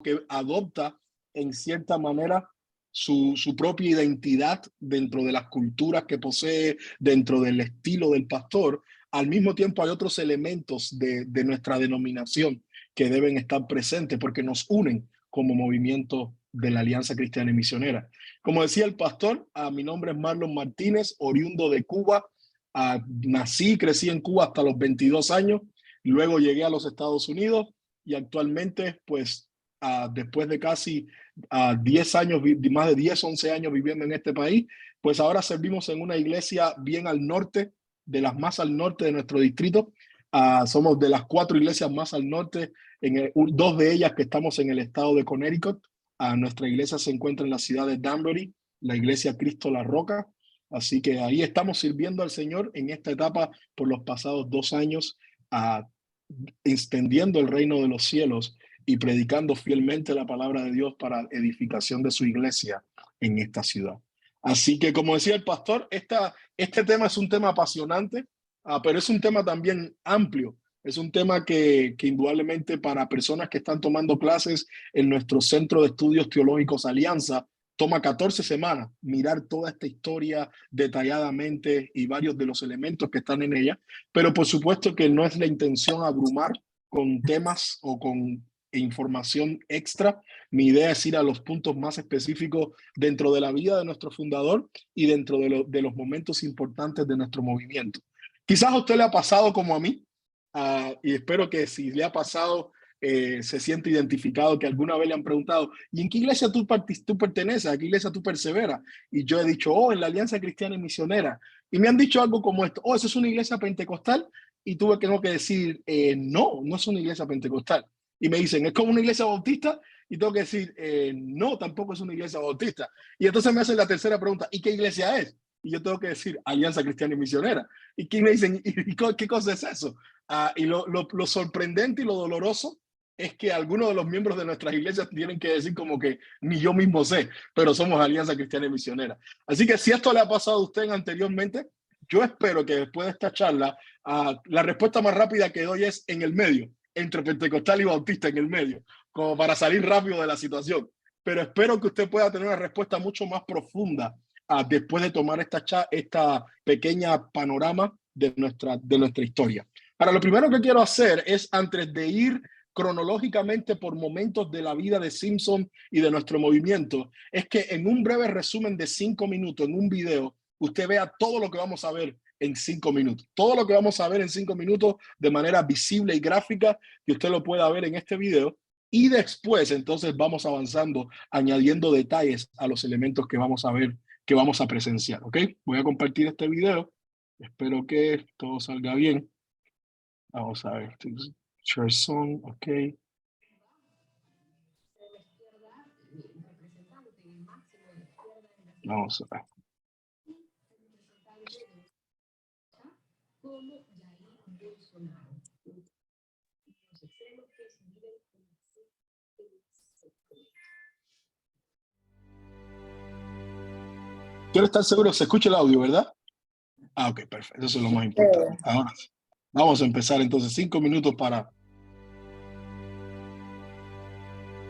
que adopta en cierta manera su propia identidad dentro de las culturas que posee, dentro del estilo del pastor. Al mismo tiempo hay otros elementos de nuestra denominación que deben estar presentes porque nos unen como movimiento de la Alianza Cristiana y Misionera. Como decía el pastor, mi nombre es Marlon Martínez, oriundo de Cuba. Nací y crecí en Cuba hasta los 22 años. Luego llegué a los Estados Unidos y actualmente, pues, después de casi 10 años, más de 10, 11 años viviendo en este país, pues ahora servimos en una iglesia bien al norte, de las más al norte de nuestro distrito. Somos de las 4 iglesias más al norte, dos de ellas que estamos en el estado de Connecticut. Nuestra iglesia se encuentra en la ciudad de Danbury, la iglesia Cristo La Roca. Así que ahí estamos sirviendo al Señor en esta etapa por los pasados 2 años, extendiendo el reino de los cielos y predicando fielmente la palabra de Dios para edificación de su iglesia en esta ciudad. Así que, como decía el pastor, este tema es un tema apasionante, pero es un tema también amplio. Es un tema que indudablemente para personas que están tomando clases en nuestro Centro de Estudios Teológicos Alianza, toma 14 semanas mirar toda esta historia detalladamente y varios de los elementos que están en ella, pero por supuesto que no es la intención abrumar con temas o con información extra. Mi idea es ir a los puntos más específicos dentro de la vida de nuestro fundador y dentro de los momentos importantes de nuestro movimiento. Quizás a usted le ha pasado como a mí, y espero que si le ha pasado, se siente identificado, que alguna vez le han preguntado, ¿y en qué iglesia tú perteneces? ¿A qué iglesia tú perseveras? Y yo he dicho, en la Alianza Cristiana y Misionera. Y me han dicho algo como esto, ¿eso es una iglesia pentecostal? Y tengo que decir, no, no es una iglesia pentecostal. Y me dicen, ¿es como una iglesia bautista? Y tengo que decir, no, tampoco es una iglesia bautista. Y entonces me hacen la tercera pregunta, ¿y qué iglesia es? Y yo tengo que decir, Alianza Cristiana y Misionera. Y me dicen, ¿y qué cosa es eso? Y lo sorprendente y lo doloroso es que algunos de los miembros de nuestras iglesias tienen que decir como que ni yo mismo sé, pero somos Alianza Cristiana y Misionera. Así que si esto le ha pasado a usted anteriormente, yo espero que después de esta charla, la respuesta más rápida que doy es en el medio, entre pentecostal y bautista en el medio, como para salir rápido de la situación. Pero espero que usted pueda tener una respuesta mucho más profunda después de tomar esta pequeña panorama de nuestra historia. Ahora, lo primero que quiero hacer es, antes de ir cronológicamente por momentos de la vida de Simpson y de nuestro movimiento, es que en un breve resumen de 5 minutos, en un video, usted vea todo lo que vamos a ver en 5 minutos. Todo lo que vamos a ver en 5 minutos de manera visible y gráfica, que usted lo pueda ver en este video. Y después, entonces, vamos avanzando, añadiendo detalles a los elementos que vamos a ver, que vamos a presenciar, ¿ok? Voy a compartir este video. Espero que todo salga bien. Vamos a ver. Share song, ok. Vamos a ver. Quiero estar seguro, se escucha el audio, ¿verdad? Ok, perfecto, eso es lo más importante. Ahora sí. Vamos a empezar entonces, 5 minutos para...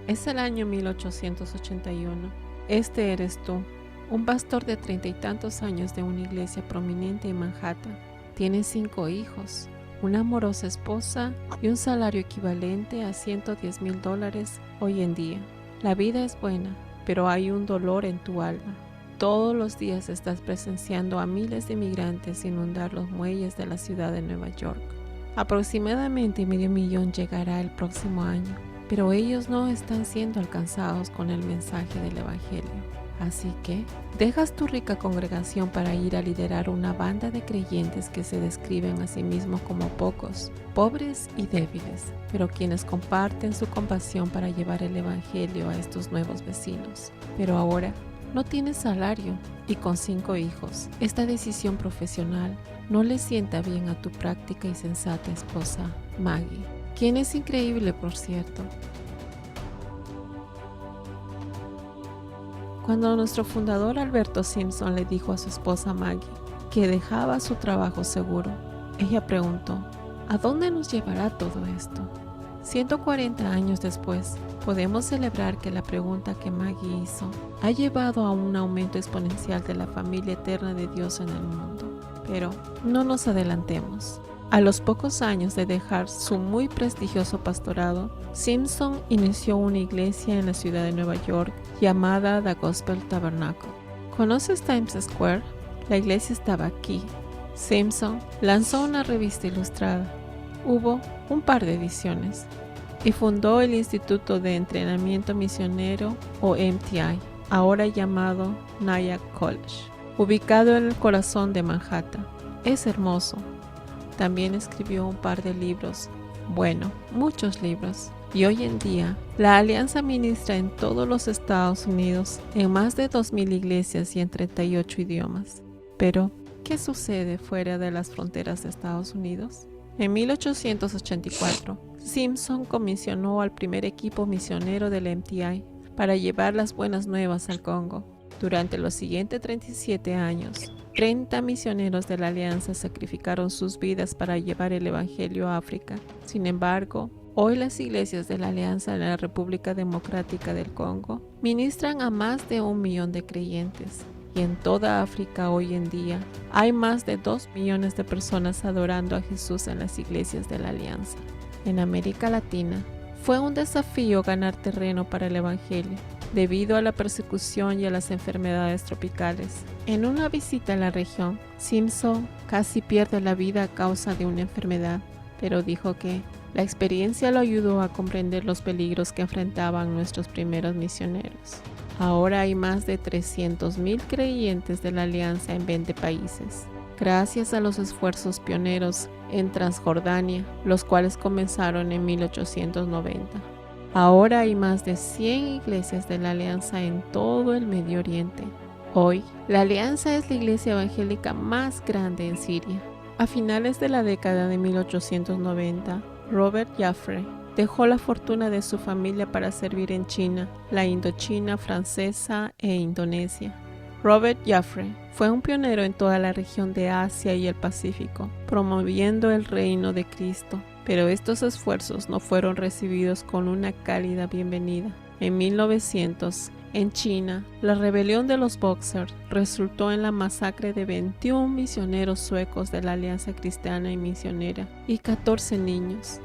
Es el año 1881. Este eres tú, un pastor de 30 y tantos años de una iglesia prominente en Manhattan. Tienes 5 hijos, una amorosa esposa y un salario equivalente a $110,000 hoy en día. La vida es buena, pero hay un dolor en tu alma. Todos los días estás presenciando a miles de migrantes inundar los muelles de la ciudad de Nueva York. Aproximadamente 500,000 llegará el próximo año, pero ellos no están siendo alcanzados con el mensaje del Evangelio. Así que, dejas tu rica congregación para ir a liderar una banda de creyentes que se describen a sí mismos como pocos, pobres y débiles, pero quienes comparten su compasión para llevar el Evangelio a estos nuevos vecinos. Pero ahora, no tienes salario y con 5 hijos. Esta decisión profesional no le sienta bien a tu práctica y sensata esposa, Maggie, quien es increíble, por cierto. Cuando nuestro fundador Alberto Simpson le dijo a su esposa Maggie que dejaba su trabajo seguro, ella preguntó, ¿a dónde nos llevará todo esto? 140 años después, podemos celebrar que la pregunta que Maggie hizo ha llevado a un aumento exponencial de la familia eterna de Dios en el mundo. Pero no nos adelantemos. A los pocos años de dejar su muy prestigioso pastorado, Simpson inició una iglesia en la ciudad de Nueva York llamada The Gospel Tabernacle. ¿Conoces Times Square? La iglesia estaba aquí. Simpson lanzó una revista ilustrada. Hubo un par de ediciones y fundó el Instituto de Entrenamiento Misionero o MTI, ahora llamado Nyack College, ubicado en el corazón de Manhattan. Es hermoso. También escribió un par de libros, bueno, muchos libros. Y hoy en día, la Alianza ministra en todos los Estados Unidos, en más de 2,000 iglesias y en 38 idiomas. Pero, ¿qué sucede fuera de las fronteras de Estados Unidos? En 1884, Simpson comisionó al primer equipo misionero del MTI para llevar las buenas nuevas al Congo. Durante los siguientes 37 años, 30 misioneros de la Alianza sacrificaron sus vidas para llevar el Evangelio a África. Sin embargo, hoy las iglesias de la Alianza en la República Democrática del Congo ministran a más de 1 millón de creyentes. Y en toda África hoy en día hay más de 2 millones de personas adorando a Jesús en las iglesias de la Alianza. En América Latina, fue un desafío ganar terreno para el Evangelio, debido a la persecución y a las enfermedades tropicales. En una visita a la región, Simpson casi pierde la vida a causa de una enfermedad, pero dijo que la experiencia lo ayudó a comprender los peligros que enfrentaban nuestros primeros misioneros. Ahora hay más de 300,000 creyentes de la Alianza en 20 países, gracias a los esfuerzos pioneros en Transjordania, los cuales comenzaron en 1890. Ahora hay más de 100 iglesias de la Alianza en todo el Medio Oriente. Hoy, la Alianza es la iglesia evangélica más grande en Siria. A finales de la década de 1890, Robert Jaffray dejó la fortuna de su familia para servir en China, la Indochina francesa e Indonesia. Robert Jaffray fue un pionero en toda la región de Asia y el Pacífico, promoviendo el reino de Cristo. Pero estos esfuerzos no fueron recibidos con una cálida bienvenida. En 1900, en China, la rebelión de los Boxers resultó en la masacre de 21 misioneros suecos de la Alianza Cristiana y Misionera y 14 niños.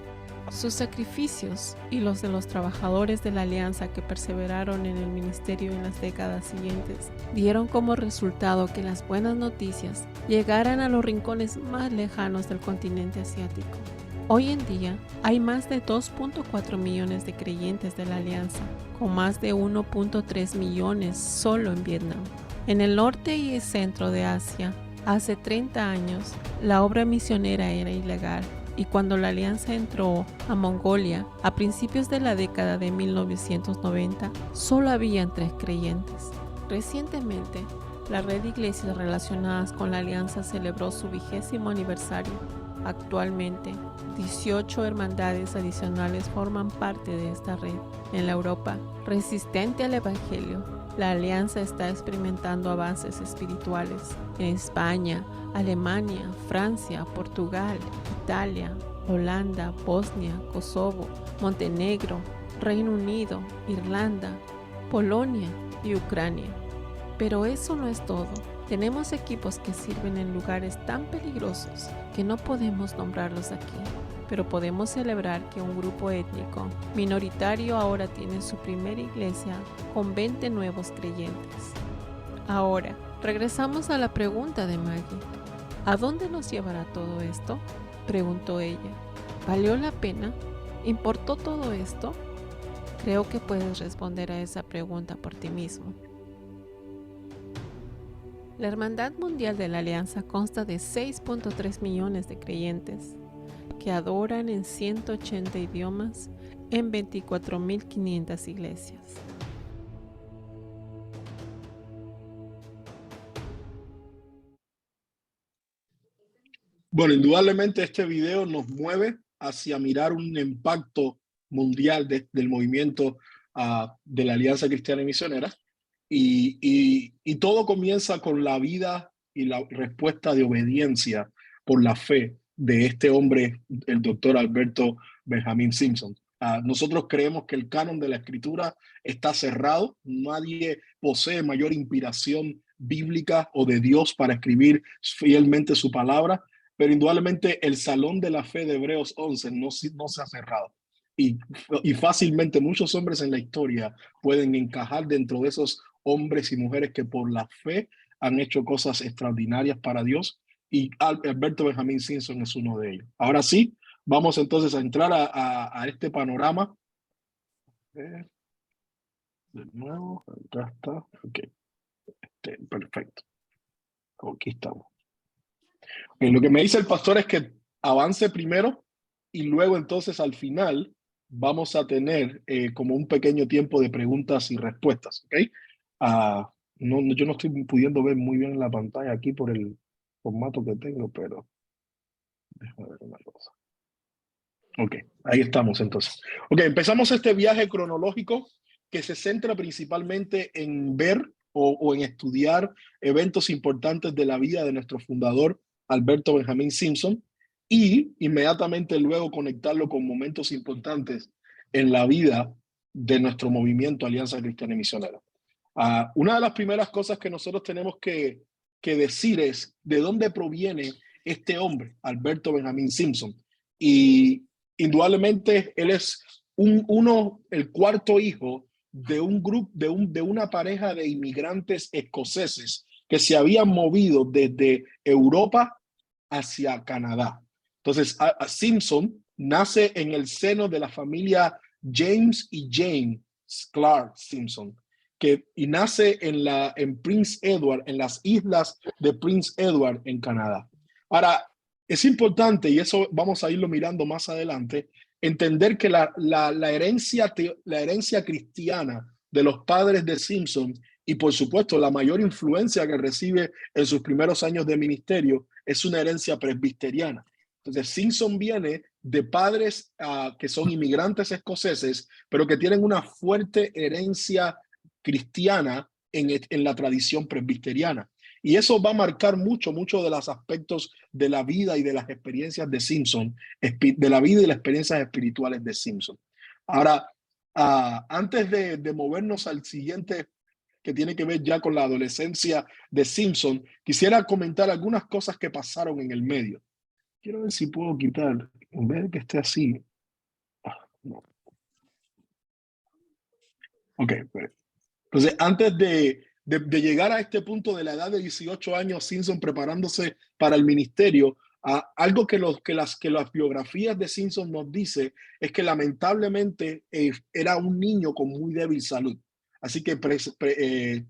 Sus sacrificios y los de los trabajadores de la Alianza que perseveraron en el ministerio en las décadas siguientes dieron como resultado que las buenas noticias llegaran a los rincones más lejanos del continente asiático. Hoy en día hay más de 2.4 millones de creyentes de la Alianza, con más de 1.3 millones solo en Vietnam. En el norte y el centro de Asia, hace 30 años, la obra misionera era ilegal. Y cuando la Alianza entró a Mongolia a principios de la década de 1990, solo habían 3 creyentes. Recientemente, la red de iglesias relacionadas con la Alianza celebró su 20º aniversario. Actualmente, 18 hermandades adicionales forman parte de esta red. En la Europa resistente al Evangelio, la Alianza está experimentando avances espirituales. En España, Alemania, Francia, Portugal, Italia, Holanda, Bosnia, Kosovo, Montenegro, Reino Unido, Irlanda, Polonia y Ucrania. Pero eso no es todo. Tenemos equipos que sirven en lugares tan peligrosos que no podemos nombrarlos aquí, pero podemos celebrar que un grupo étnico minoritario ahora tiene su primera iglesia con 20 nuevos creyentes. Ahora, regresamos a la pregunta de Maggie. ¿A dónde nos llevará todo esto?, preguntó ella. ¿Valió la pena? ¿Importó todo esto? Creo que puedes responder a esa pregunta por ti mismo. La Hermandad Mundial de la Alianza consta de 6.3 millones de creyentes que adoran en 180 idiomas en 24.500 iglesias. Bueno, indudablemente este video nos mueve hacia mirar un impacto mundial del movimiento de la Alianza Cristiana y Misionera. Y todo comienza con la vida y la respuesta de obediencia por la fe de este hombre, el doctor Alberto Benjamin Simpson. Nosotros creemos que el canon de la Escritura está cerrado. Nadie posee mayor inspiración bíblica o de Dios para escribir fielmente su palabra, pero indudablemente el salón de la fe de Hebreos 11 no se ha cerrado. Y fácilmente muchos hombres en la historia pueden encajar dentro de esos hombres y mujeres que por la fe han hecho cosas extraordinarias para Dios, y Alberto Benjamín Simpson es uno de ellos. Ahora sí, vamos entonces a entrar a este panorama. De nuevo, acá está. Ok, perfecto. Aquí estamos. Lo que me dice el pastor es que avance primero y luego entonces al final vamos a tener como un pequeño tiempo de preguntas y respuestas. ¿Okay? Yo no estoy pudiendo ver muy bien la pantalla aquí por el formato que tengo, pero déjame ver una cosa. Ok, ahí estamos entonces. Ok, empezamos este viaje cronológico que se centra principalmente en ver o en estudiar eventos importantes de la vida de nuestro fundador, Alberto Benjamín Simpson, y inmediatamente luego conectarlo con momentos importantes en la vida de nuestro movimiento Alianza Cristiana y Misionera. Una de las primeras cosas que nosotros tenemos que decir es de dónde proviene este hombre, Alberto Benjamín Simpson. Y indudablemente él es el cuarto hijo de un grupo, de una pareja de inmigrantes escoceses que se habían movido desde Europa hacia Canadá. Entonces, Simpson nace en el seno de la familia James y Jane Clark Simpson, y nace en Prince Edward, en las islas de Prince Edward, en Canadá. Ahora, es importante, y eso vamos a irlo mirando más adelante, entender que la herencia cristiana de los padres de Simpson, y por supuesto la mayor influencia que recibe en sus primeros años de ministerio, es una herencia presbiteriana. Entonces, Simpson viene de padres que son inmigrantes escoceses, pero que tienen una fuerte herencia cristiana en la tradición presbiteriana. Y eso va a marcar mucho de los aspectos de la vida y de las experiencias de Simpson, de la vida y las experiencias espirituales de Simpson. Ahora, antes de movernos al siguiente, que tiene que ver ya con la adolescencia de Simpson, quisiera comentar algunas cosas que pasaron en el medio. Quiero ver si puedo quitar, en vez de que esté así. No. Ok, pues. Entonces, antes de llegar a este punto de la edad de 18 años, Simpson preparándose para el ministerio, algo que las biografías de Simpson nos dice es que lamentablemente era un niño con muy débil salud. Así que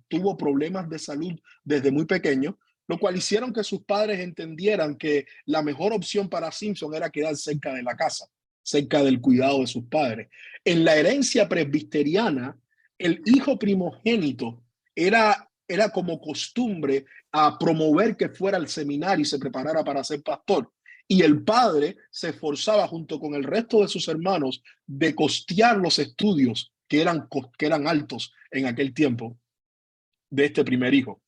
tuvo problemas de salud desde muy pequeño, lo cual hicieron que sus padres entendieran que la mejor opción para Simpson era quedar cerca de la casa, cerca del cuidado de sus padres. En la herencia presbiteriana, el hijo primogénito era como costumbre a promover que fuera al seminario y se preparara para ser pastor. Y el padre se esforzaba junto con el resto de sus hermanos de costear los estudios que eran altos en aquel tiempo de este primer hijo.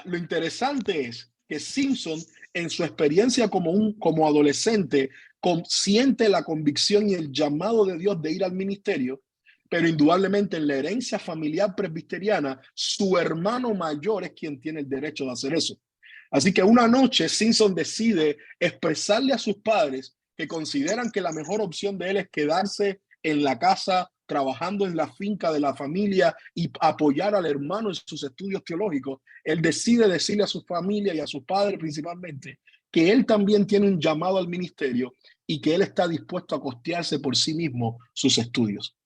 Lo interesante es que Simpson, en su experiencia como adolescente, siente la convicción y el llamado de Dios de ir al ministerio, pero indudablemente en la herencia familiar presbiteriana, su hermano mayor es quien tiene el derecho de hacer eso. Así que una noche Simpson decide expresarle a sus padres que consideran que la mejor opción de él es quedarse en la casa, trabajando en la finca de la familia y apoyar al hermano en sus estudios teológicos. Él decide decirle a su familia y a sus padres principalmente que él también tiene un llamado al ministerio y que él está dispuesto a costearse por sí mismo sus estudios.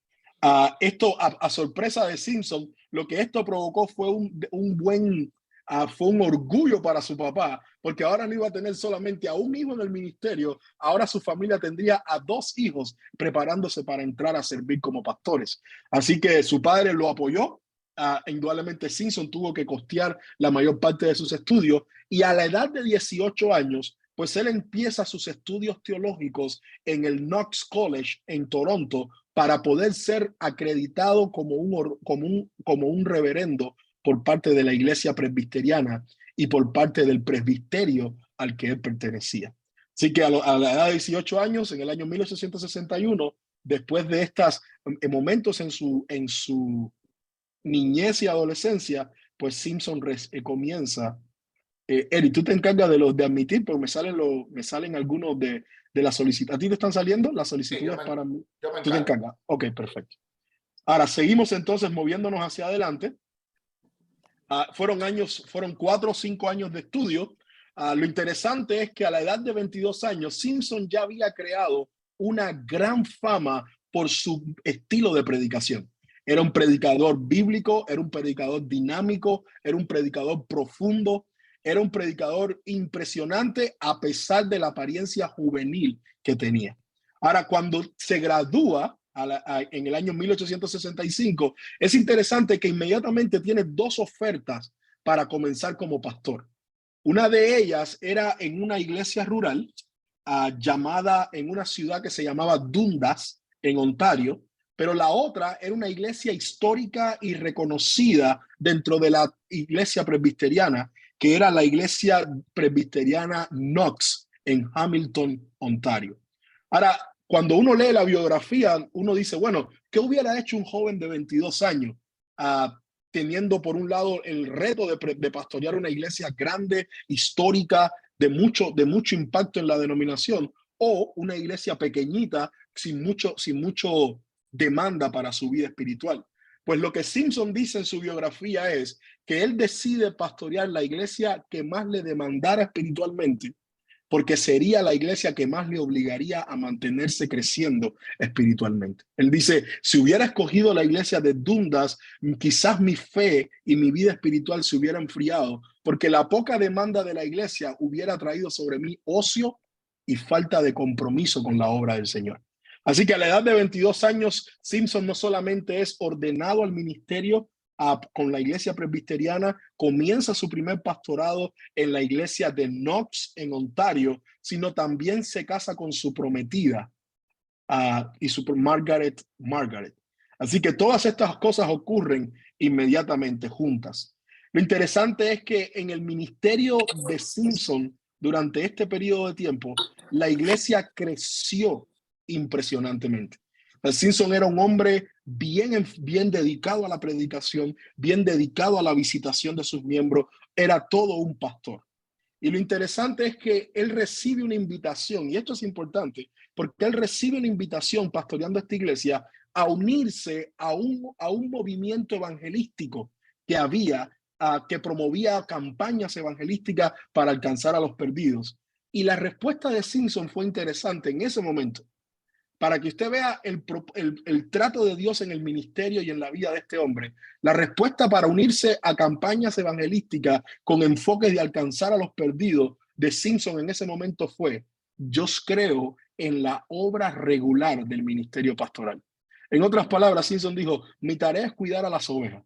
Esto, a sorpresa de Simpson, lo que esto provocó fue fue un orgullo para su papá, porque ahora no iba a tener solamente a un hijo en el ministerio, ahora su familia tendría a 2 hijos preparándose para entrar a servir como pastores. Así que su padre lo apoyó. Indudablemente Simpson tuvo que costear la mayor parte de sus estudios, y a la edad de 18 años, pues él empieza sus estudios teológicos en el Knox College en Toronto para poder ser acreditado como un reverendo por parte de la iglesia presbiteriana y por parte del presbiterio al que él pertenecía. Así que a la edad de 18 años, en el año 1861, después de estos momentos en su niñez y adolescencia, pues Simpson comienza. Eri, tú te encargas de admitir, porque me salen algunos de las solicitudes. ¿A ti te están saliendo las solicitudes para mí? Yo me Tú te encargo. encargas. Ok, perfecto. Ahora, seguimos entonces moviéndonos hacia adelante. Fueron 4 o 5 años de estudio. Lo interesante es que a la edad de 22 años, Simpson ya había creado una gran fama por su estilo de predicación. Era un predicador bíblico, era un predicador dinámico, era un predicador profundo, era un predicador impresionante a pesar de la apariencia juvenil que tenía. Ahora, cuando se gradúa en el año 1865, es interesante que inmediatamente tiene 2 ofertas para comenzar como pastor. Una de ellas era en una iglesia rural llamada en una ciudad que se llamaba Dundas, en Ontario, pero la otra era una iglesia histórica y reconocida dentro de la iglesia presbiteriana, que era la iglesia presbiteriana Knox en Hamilton, Ontario. Ahora, cuando uno lee la biografía, uno dice, bueno, ¿qué hubiera hecho un joven de 22 años teniendo por un lado el reto de pastorear una iglesia grande, histórica, de mucho impacto en la denominación, o una iglesia pequeñita sin mucho demanda para su vida espiritual? Pues lo que Simpson dice en su biografía es que él decide pastorear la iglesia que más le demandara espiritualmente, porque sería la iglesia que más le obligaría a mantenerse creciendo espiritualmente. Él dice, si hubiera escogido la iglesia de Dundas, quizás mi fe y mi vida espiritual se hubiera enfriado, porque la poca demanda de la iglesia hubiera traído sobre mí ocio y falta de compromiso con la obra del Señor. Así que a la edad de 22 años, Simpson no solamente es ordenado al ministerio con la iglesia presbiteriana, comienza su primer pastorado en la iglesia de Knox en Ontario, sino también se casa con su prometida y su Margaret. Así que todas estas cosas ocurren inmediatamente juntas. Lo interesante es que en el ministerio de Simpson, durante este periodo de tiempo, la iglesia creció impresionantemente. Simpson era un hombre bien dedicado a la predicación, bien dedicado a la visitación de sus miembros, era todo un pastor. Y lo interesante es que él recibe una invitación, y esto es importante, porque él recibe una invitación pastoreando esta iglesia a unirse a un movimiento evangelístico que había, que promovía campañas evangelísticas para alcanzar a los perdidos. Y la respuesta de Simpson fue interesante en ese momento, para que usted vea el trato de Dios en el ministerio y en la vida de este hombre. La respuesta para unirse a campañas evangelísticas con enfoques de alcanzar a los perdidos de Simpson en ese momento fue: yo creo en la obra regular del ministerio pastoral. En otras palabras, Simpson dijo, mi tarea es cuidar a las ovejas,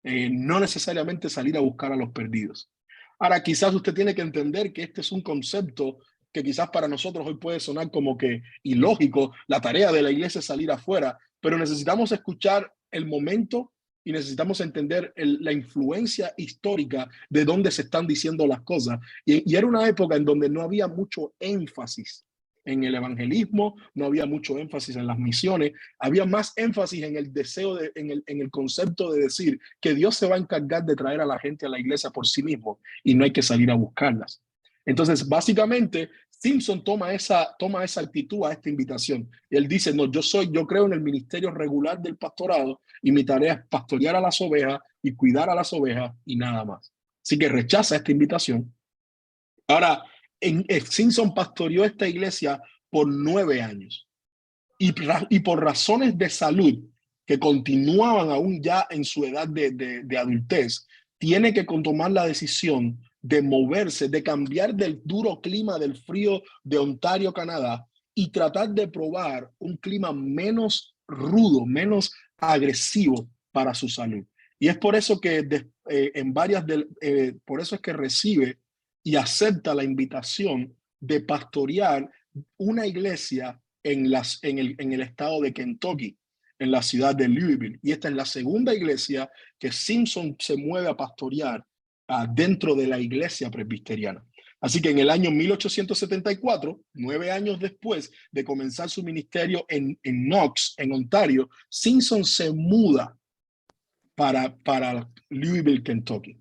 no necesariamente salir a buscar a los perdidos. Ahora, quizás usted tiene que entender que este es un concepto que quizás para nosotros hoy puede sonar como que ilógico. La tarea de la iglesia es salir afuera, pero necesitamos escuchar el momento y necesitamos entender la influencia histórica de dónde se están diciendo las cosas. Y era una época en donde no había mucho énfasis en el evangelismo, no había mucho énfasis en las misiones, había más énfasis en el deseo, en el concepto de decir que Dios se va a encargar de traer a la gente a la iglesia por sí mismo y no hay que salir a buscarlas. Entonces, básicamente, Simpson toma esa actitud a esta invitación. Y él dice, no, yo creo en el ministerio regular del pastorado y mi tarea es pastorear a las ovejas y cuidar a las ovejas y nada más. Así que rechaza esta invitación. Ahora, Simpson pastoreó esta iglesia por 9 años y por razones de salud que continuaban aún ya en su edad de adultez, tiene que tomar la decisión de moverse, de cambiar del duro clima del frío de Ontario, Canadá, y tratar de probar un clima menos rudo, menos agresivo para su salud. Y es por eso que por eso es que recibe y acepta la invitación de pastorear una iglesia en el estado de Kentucky, en la ciudad de Louisville. Y esta es la segunda iglesia que Simpson se mueve a pastorear dentro de la iglesia presbiteriana. Así que en el año 1874, 9 años después de comenzar su ministerio en Knox, en Ontario, Simpson se muda para Louisville, Kentucky.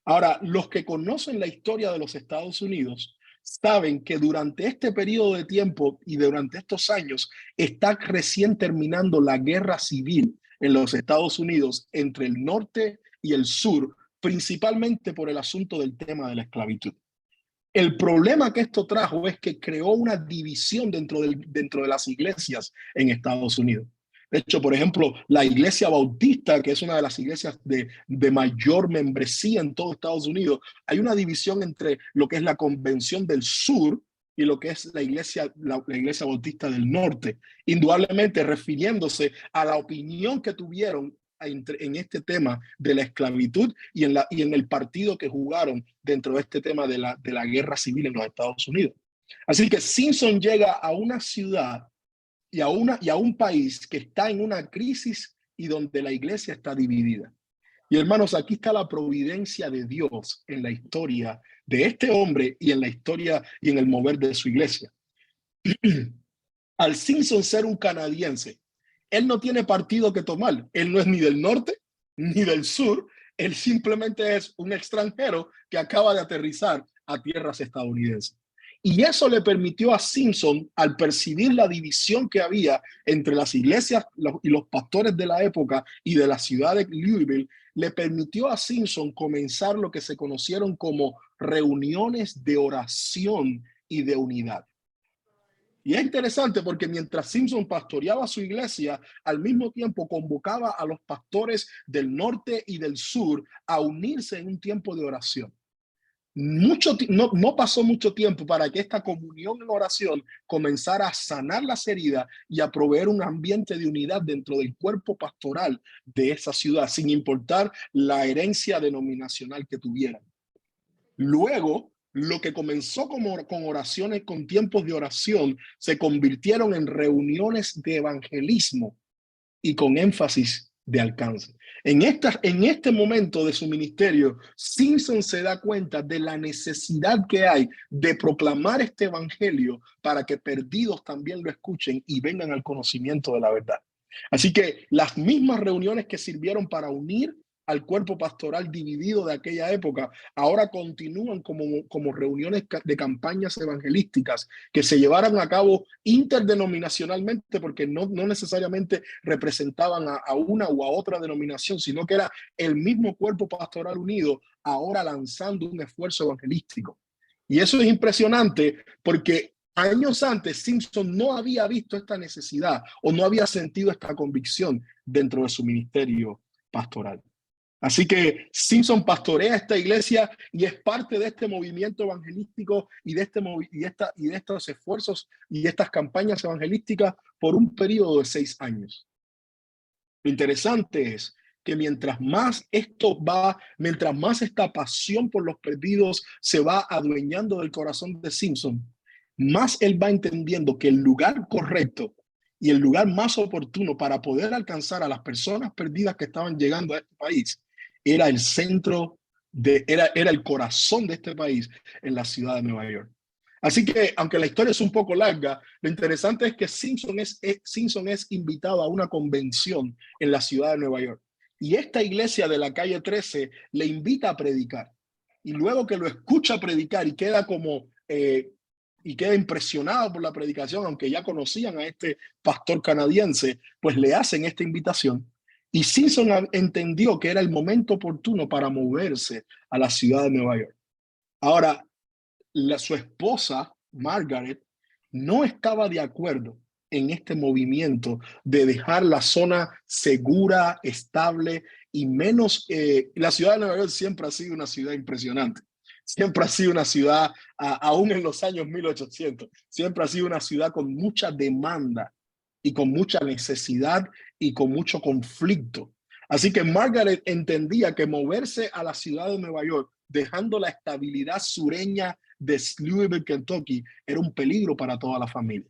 Ahora, los que conocen la historia de los Estados Unidos saben que durante este periodo de tiempo y durante estos años está recién terminando la guerra civil en los Estados Unidos entre el norte y el sur, principalmente por el asunto del tema de la esclavitud. El problema que esto trajo es que creó una división dentro de las iglesias en Estados Unidos. De hecho, por ejemplo, la iglesia bautista, que es una de las iglesias de mayor membresía en todo Estados Unidos, hay una división entre lo que es la Convención del Sur y lo que es la iglesia bautista del norte, indudablemente refiriéndose a la opinión que tuvieron en este tema de la esclavitud y en el partido que jugaron dentro de este tema de la guerra civil en los Estados Unidos. Así que Simpson llega a una ciudad y a un país que está en una crisis y donde la iglesia está dividida. Y hermanos, aquí está la providencia de Dios en la historia de este hombre y en la historia y en el mover de su iglesia. Al Simpson ser un canadiense, él no tiene partido que tomar. Él no es ni del norte ni del sur. Él simplemente es un extranjero que acaba de aterrizar a tierras estadounidenses. Y eso le permitió a Simpson, al percibir la división que había entre las iglesias y los pastores de la época y de la ciudad de Louisville, le permitió a Simpson comenzar lo que se conocieron como reuniones de oración y de unidad. Y es interesante porque mientras Simpson pastoreaba su iglesia, al mismo tiempo convocaba a los pastores del norte y del sur a unirse en un tiempo de oración. No pasó mucho tiempo para que esta comunión en oración comenzara a sanar las heridas y a proveer un ambiente de unidad dentro del cuerpo pastoral de esa ciudad, sin importar la herencia denominacional que tuvieran. Luego, lo que comenzó con oraciones, con tiempos de oración, se convirtieron en reuniones de evangelismo y con énfasis de alcance. En este momento de su ministerio, Simpson se da cuenta de la necesidad que hay de proclamar este evangelio para que perdidos también lo escuchen y vengan al conocimiento de la verdad. Así que las mismas reuniones que sirvieron para unir al cuerpo pastoral dividido de aquella época, ahora continúan como reuniones de campañas evangelísticas que se llevaran a cabo interdenominacionalmente, porque no necesariamente representaban a una u a otra denominación, sino que era el mismo cuerpo pastoral unido, ahora lanzando un esfuerzo evangelístico. Y eso es impresionante porque años antes Simpson no había visto esta necesidad o no había sentido esta convicción dentro de su ministerio pastoral. Así que Simpson pastorea esta iglesia y es parte de este movimiento evangelístico y de estos esfuerzos y estas campañas evangelísticas por un periodo de 6 años. Lo interesante es que mientras más esta pasión por los perdidos se va adueñando del corazón de Simpson, más él va entendiendo que el lugar correcto y el lugar más oportuno para poder alcanzar a las personas perdidas que estaban llegando a este país era el centro, era el corazón de este país en la ciudad de Nueva York. Así que, aunque la historia es un poco larga, lo interesante es que Simpson es invitado a una convención en la ciudad de Nueva York. Y esta iglesia de la calle 13 le invita a predicar. Y luego que lo escucha predicar y queda impresionado por la predicación, aunque ya conocían a este pastor canadiense, pues le hacen esta invitación. Y Simpson entendió que era el momento oportuno para moverse a la ciudad de Nueva York. Ahora, su esposa, Margaret, no estaba de acuerdo en este movimiento de dejar la zona segura, estable y menos... la ciudad de Nueva York siempre ha sido una ciudad impresionante. Siempre ha sido una ciudad, aún en los años 1800, siempre ha sido una ciudad con mucha demanda y con mucha necesidad y con mucho conflicto. Así que Margaret entendía que moverse a la ciudad de Nueva York, dejando la estabilidad sureña de Louisville, Kentucky, era un peligro para toda la familia.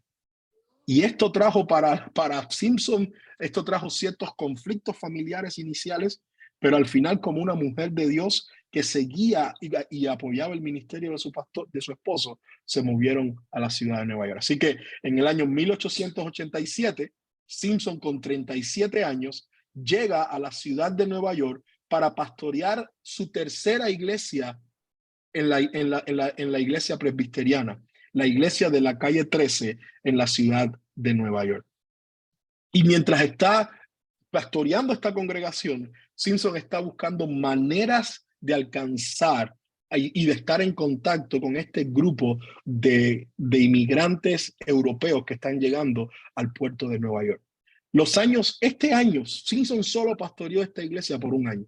Y esto trajo para Simpson, esto trajo ciertos conflictos familiares iniciales, pero al final como una mujer de Dios que seguía y apoyaba el ministerio de su pastor, de su esposo, se movieron a la ciudad de Nueva York. Así que en el año 1887, Simpson, con 37 años, llega a la ciudad de Nueva York para pastorear su tercera iglesia en la iglesia presbiteriana, la iglesia de la calle 13 en la ciudad de Nueva York. Y mientras está pastoreando esta congregación, Simpson está buscando maneras de alcanzar y de estar en contacto con este grupo de inmigrantes europeos que están llegando al puerto de Nueva York. Este año, Simpson solo pastoreó esta iglesia por un año.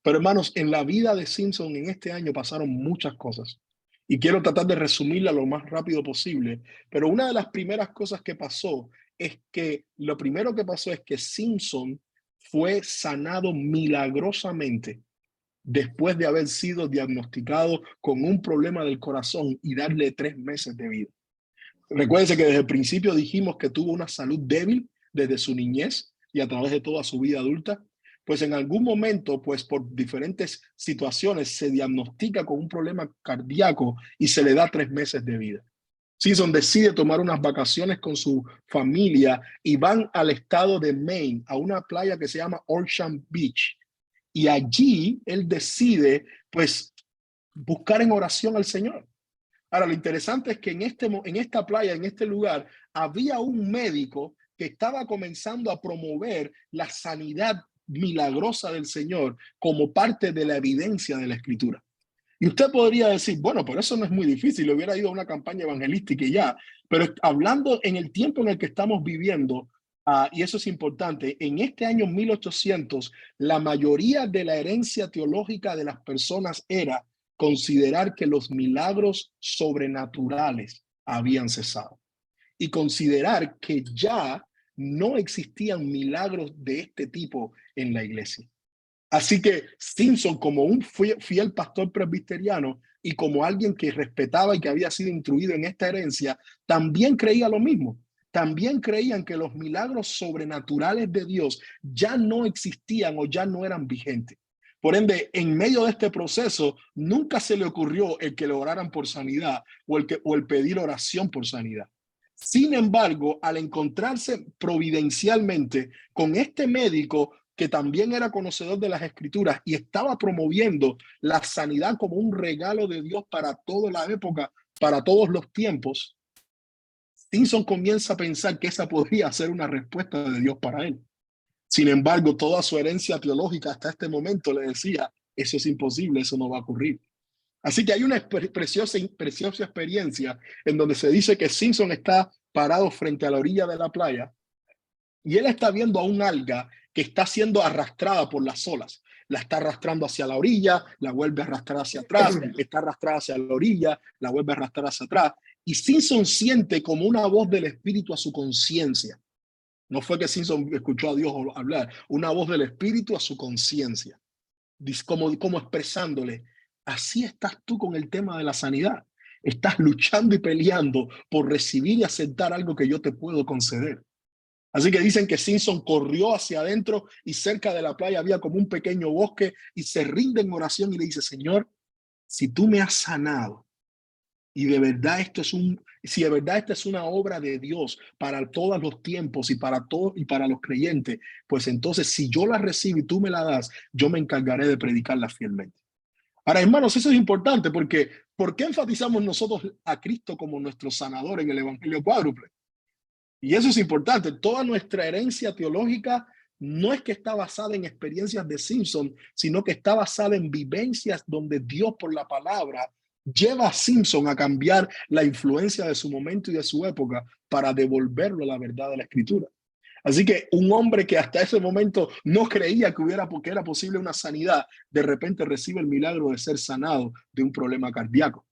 Pero hermanos, en la vida de Simpson en este año pasaron muchas cosas. Y quiero tratar de resumirla lo más rápido posible. Pero una de las primeras cosas que pasó es que Simpson fue sanado milagrosamente después de haber sido diagnosticado con un problema del corazón y darle 3 meses de vida. Recuérdense que desde el principio dijimos que tuvo una salud débil desde su niñez y a través de toda su vida adulta. Pues en algún momento, pues por diferentes situaciones, se diagnostica con un problema cardíaco y se le da 3 meses de vida. Simpson decide tomar unas vacaciones con su familia y van al estado de Maine, a una playa que se llama Ocean Beach. Y allí él decide, pues, buscar en oración al Señor. Ahora, lo interesante es que en esta playa, en este lugar, había un médico que estaba comenzando a promover la sanidad milagrosa del Señor como parte de la evidencia de la Escritura. Y usted podría decir, bueno, pero eso no es muy difícil, hubiera ido a una campaña evangelística y ya. Pero hablando en el tiempo en el que estamos viviendo, y eso es importante, en este año 1800, la mayoría de la herencia teológica de las personas era considerar que los milagros sobrenaturales habían cesado y considerar que ya no existían milagros de este tipo en la iglesia. Así que Simpson, como un fiel pastor presbiteriano y como alguien que respetaba y que había sido instruido en esta herencia, también creía lo mismo. También creían que los milagros sobrenaturales de Dios ya no existían o ya no eran vigentes. Por ende, en medio de este proceso, nunca se le ocurrió el que le oraran por sanidad o el pedir oración por sanidad. Sin embargo, al encontrarse providencialmente con este médico que también era conocedor de las Escrituras y estaba promoviendo la sanidad como un regalo de Dios para toda la época, para todos los tiempos, Simpson comienza a pensar que esa podría ser una respuesta de Dios para él. Sin embargo, toda su herencia teológica hasta este momento le decía, eso es imposible, eso no va a ocurrir. Así que hay una preciosa experiencia en donde se dice que Simpson está parado frente a la orilla de la playa y él está viendo a un alga que está siendo arrastrada por las olas. La está arrastrando hacia la orilla, la vuelve a arrastrar hacia atrás, está arrastrada hacia la orilla, la vuelve a arrastrar hacia atrás. Y Simpson siente como una voz del Espíritu a su conciencia. No fue que Simpson escuchó a Dios hablar, una voz del Espíritu a su conciencia, como expresándole, así estás tú con el tema de la sanidad. Estás luchando y peleando por recibir y aceptar algo que yo te puedo conceder. Así que dicen que Simpson corrió hacia adentro y cerca de la playa había como un pequeño bosque y se rinde en oración y le dice, Señor, si tú me has sanado y de verdad si de verdad esta es una obra de Dios para todos los tiempos y para todos y para los creyentes, pues entonces si yo la recibo y tú me la das, yo me encargaré de predicarla fielmente. Ahora, hermanos, eso es importante porque ¿por qué enfatizamos nosotros a Cristo como nuestro sanador en el Evangelio cuádruple? Y eso es importante. Toda nuestra herencia teológica no es que está basada en experiencias de Simpson, sino que está basada en vivencias donde Dios por la palabra lleva a Simpson a cambiar la influencia de su momento y de su época para devolverlo a la verdad de la Escritura. Así que un hombre que hasta ese momento no creía que era posible una sanidad, de repente recibe el milagro de ser sanado de un problema cardíaco.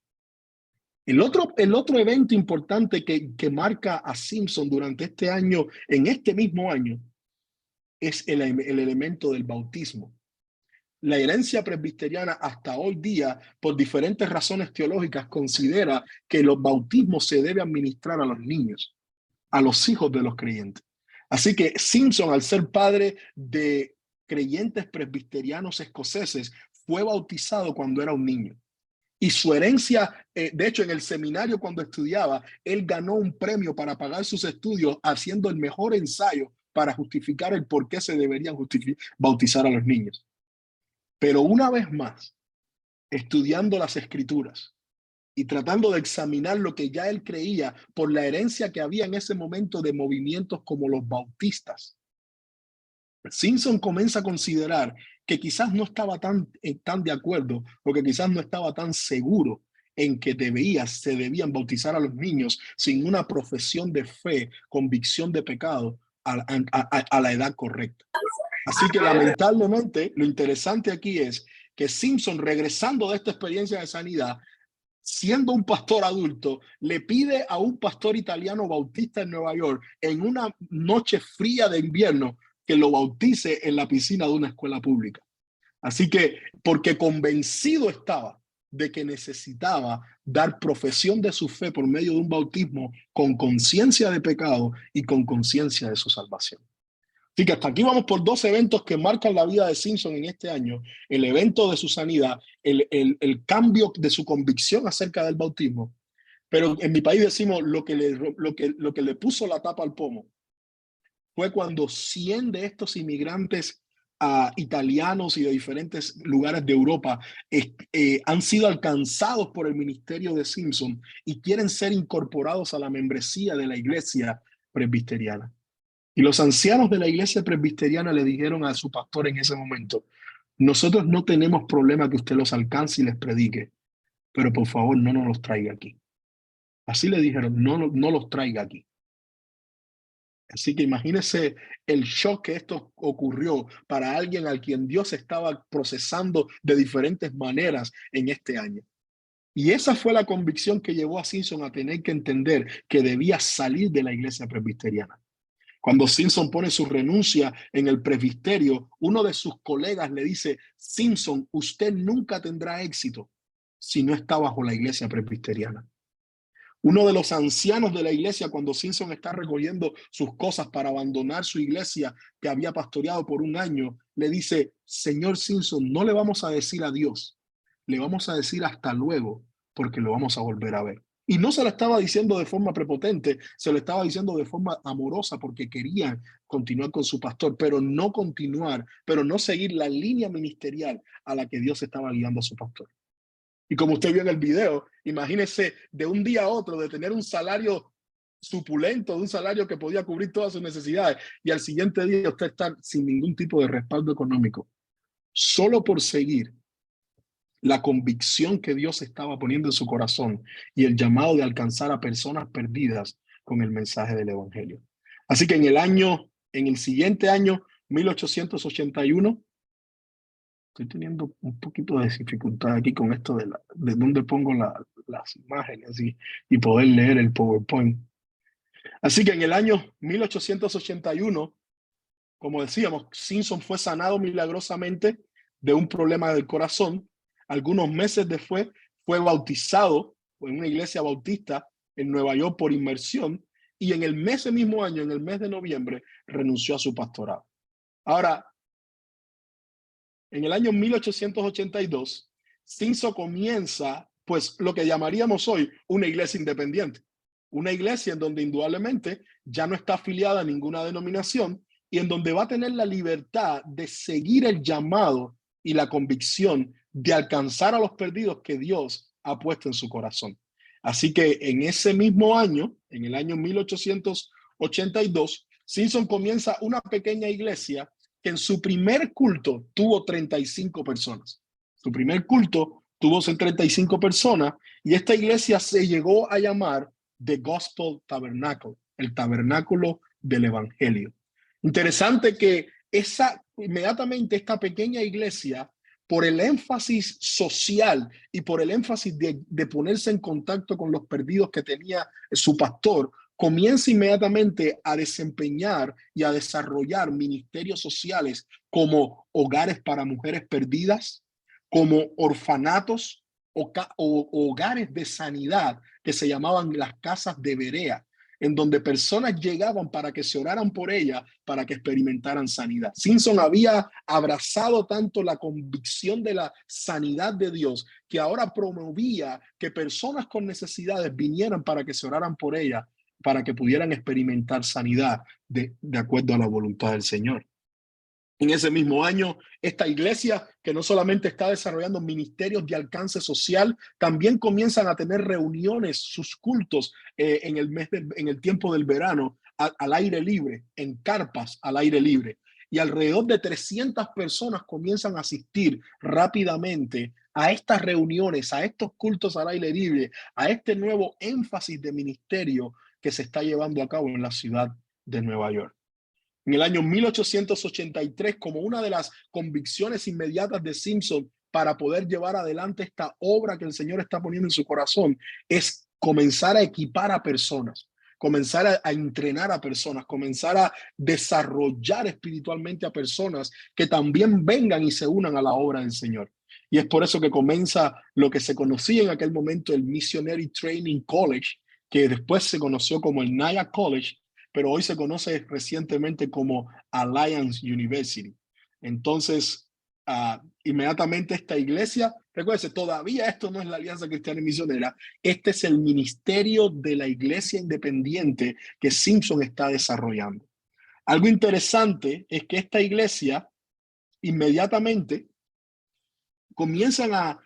El otro evento importante que marca a Simpson durante este año, en este mismo año, es el elemento del bautismo. La herencia presbiteriana hasta hoy día, por diferentes razones teológicas, considera que los bautismos se debe administrar a los niños, a los hijos de los creyentes. Así que Simpson, al ser padre de creyentes presbiterianos escoceses, fue bautizado cuando era un niño. Y su herencia, de hecho, en el seminario cuando estudiaba, él ganó un premio para pagar sus estudios haciendo el mejor ensayo para justificar el por qué se deberían bautizar a los niños. Pero una vez más, estudiando las escrituras y tratando de examinar lo que ya él creía por la herencia que había en ese momento de movimientos como los bautistas, Simpson comienza a considerar que quizás no estaba tan de acuerdo, o que quizás no estaba tan seguro en que se debían bautizar a los niños sin una profesión de fe, convicción de pecado a la edad correcta. Así que lamentablemente lo interesante aquí es que Simpson, regresando de esta experiencia de sanidad, siendo un pastor adulto, le pide a un pastor italiano bautista en Nueva York, en una noche fría de invierno, que lo bautice en la piscina de una escuela pública. Así que, porque convencido estaba de que necesitaba dar profesión de su fe por medio de un bautismo con conciencia de pecado y con conciencia de su salvación. Así que hasta aquí vamos por dos eventos que marcan la vida de Simpson en este año: el evento de su sanidad, el cambio de su convicción acerca del bautismo. Pero en mi país decimos lo que le puso la tapa al pomo fue cuando 100 de estos inmigrantes italianos y de diferentes lugares de Europa han sido alcanzados por el ministerio de Simpson y quieren ser incorporados a la membresía de la iglesia presbiteriana. Y los ancianos de la iglesia presbiteriana le dijeron a su pastor en ese momento: nosotros no tenemos problema que usted los alcance y les predique, pero por favor no nos los traiga aquí. Así le dijeron: no los traiga aquí. Así que imagínese el shock que esto ocurrió para alguien al quien Dios estaba procesando de diferentes maneras en este año. Y esa fue la convicción que llevó a Simpson a tener que entender que debía salir de la iglesia presbiteriana. Cuando Simpson pone su renuncia en el presbiterio, uno de sus colegas le dice: Simpson, usted nunca tendrá éxito si no está bajo la iglesia presbiteriana. Uno de los ancianos de la iglesia, cuando Simpson está recogiendo sus cosas para abandonar su iglesia que había pastoreado por un año, le dice: señor Simpson, no le vamos a decir adiós, le vamos a decir hasta luego, porque lo vamos a volver a ver. Y no se lo estaba diciendo de forma prepotente, se lo estaba diciendo de forma amorosa, porque querían continuar con su pastor, pero no seguir la línea ministerial a la que Dios estaba guiando a su pastor. Y como usted vio en el video, imagínese de un día a otro de tener un salario supulento, de un salario que podía cubrir todas sus necesidades, y al siguiente día usted está sin ningún tipo de respaldo económico, solo por seguir la convicción que Dios estaba poniendo en su corazón y el llamado de alcanzar a personas perdidas con el mensaje del evangelio. Así que en el siguiente año, 1881, estoy teniendo un poquito de dificultad aquí con esto de dónde pongo las imágenes y poder leer el PowerPoint. Así que en el año 1881, como decíamos, Simpson fue sanado milagrosamente de un problema del corazón. Algunos meses después fue bautizado en una iglesia bautista en Nueva York por inmersión, y en ese mismo año, en el mes de noviembre, renunció a su pastorado. Ahora, en el año 1882, Simpson comienza, pues, lo que llamaríamos hoy una iglesia independiente. Una iglesia en donde indudablemente ya no está afiliada a ninguna denominación y en donde va a tener la libertad de seguir el llamado y la convicción de alcanzar a los perdidos que Dios ha puesto en su corazón. Así que en ese mismo año, en el año 1882, Simpson comienza una pequeña iglesia que en su primer culto tuvo 35 personas. Su primer culto tuvo 35 personas y esta iglesia se llegó a llamar The Gospel Tabernacle, el tabernáculo del evangelio. Interesante que inmediatamente esta pequeña iglesia, por el énfasis social y por el énfasis de ponerse en contacto con los perdidos que tenía su pastor, comienza inmediatamente a desempeñar y a desarrollar ministerios sociales como hogares para mujeres perdidas, como orfanatos o hogares de sanidad que se llamaban las casas de Berea, en donde personas llegaban para que se oraran por ella, para que experimentaran sanidad. Simpson había abrazado tanto la convicción de la sanidad de Dios, que ahora promovía que personas con necesidades vinieran para que se oraran por ella, para que pudieran experimentar sanidad de acuerdo a la voluntad del Señor. En ese mismo año, esta iglesia, que no solamente está desarrollando ministerios de alcance social, también comienzan a tener reuniones, sus cultos en el tiempo del verano, al aire libre, en carpas al aire libre. Y alrededor de 300 personas comienzan a asistir rápidamente a estas reuniones, a estos cultos al aire libre, a este nuevo énfasis de ministerio que se está llevando a cabo en la ciudad de Nueva York. En el año 1883, como una de las convicciones inmediatas de Simpson para poder llevar adelante esta obra que el Señor está poniendo en su corazón, es comenzar a equipar a personas, comenzar a entrenar a personas, comenzar a desarrollar espiritualmente a personas que también vengan y se unan a la obra del Señor. Y es por eso que comienza lo que se conocía en aquel momento el Missionary Training College, que después se conoció como el Nyack College, pero hoy se conoce recientemente como Alliance University. Entonces, inmediatamente esta iglesia, recuérdense, todavía esto no es la Alianza Cristiana y Misionera, este es el ministerio de la iglesia independiente que Simpson está desarrollando. Algo interesante es que esta iglesia inmediatamente comienzan a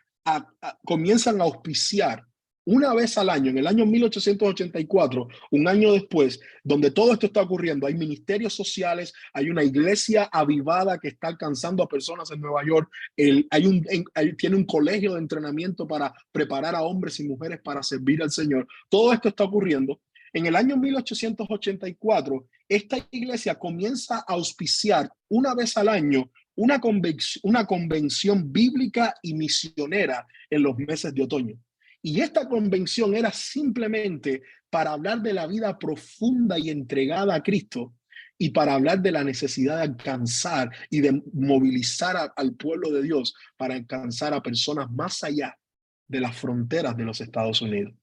auspiciar una vez al año, en el año 1884, un año después, donde todo esto está ocurriendo, hay ministerios sociales, hay una iglesia avivada que está alcanzando a personas en Nueva York, tiene un colegio de entrenamiento para preparar a hombres y mujeres para servir al Señor. Todo esto está ocurriendo. En el año 1884, esta iglesia comienza a auspiciar una vez al año una convención bíblica y misionera en los meses de otoño. Y esta convención era simplemente para hablar de la vida profunda y entregada a Cristo y para hablar de la necesidad de alcanzar y de movilizar al pueblo de Dios para alcanzar a personas más allá de las fronteras de los Estados Unidos.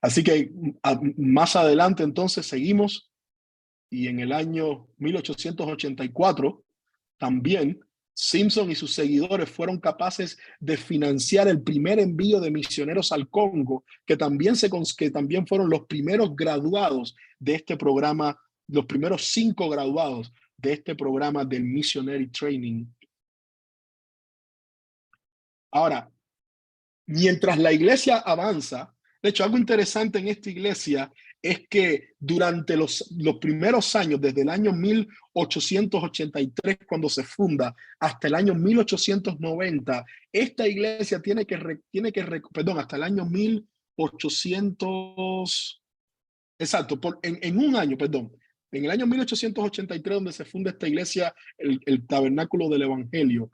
Así que más adelante entonces seguimos y en el año 1884 también Simpson y sus seguidores fueron capaces de financiar el primer envío de misioneros al Congo, que también fueron los primeros graduados de este programa, los primeros 5 graduados de este programa del Missionary Training. Ahora, mientras la iglesia avanza, de hecho, algo interesante en esta iglesia es que durante los primeros años, desde el año 1883, cuando se funda, hasta el año 1890, esta iglesia hasta el año 1800, exacto, en un año, en el año 1883, donde se funda esta iglesia, el Tabernáculo del Evangelio,